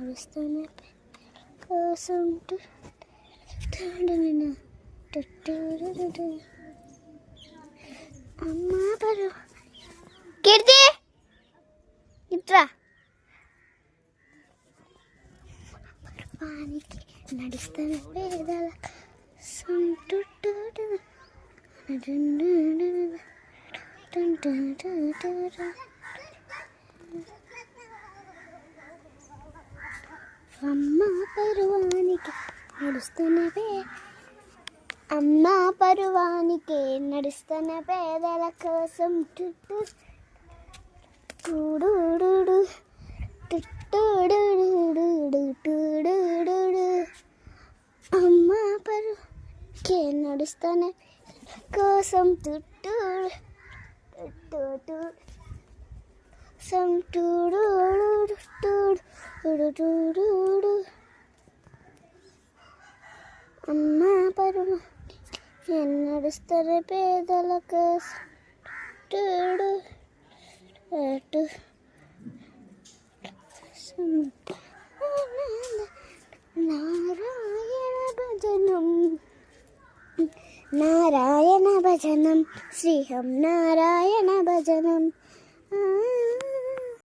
నడుస్తున్న కోసం అమ్మా పరు కీర్తి ఇట్రా పర్వానికి నడుస్తున్న పేదల అమ్మ పరువానికి నడుస్తున్నవే అమ్మ పరువానికి నడుస్తున్న పేదల కోసం అమ్మ పరువానికి నడుస్తున్న కోసం అమ్మ పరువు నడుస్తున్న పేదల కోసం నారాయణ భజనం నారాయణ భజనం శ్రీహం నారాయణ భజనం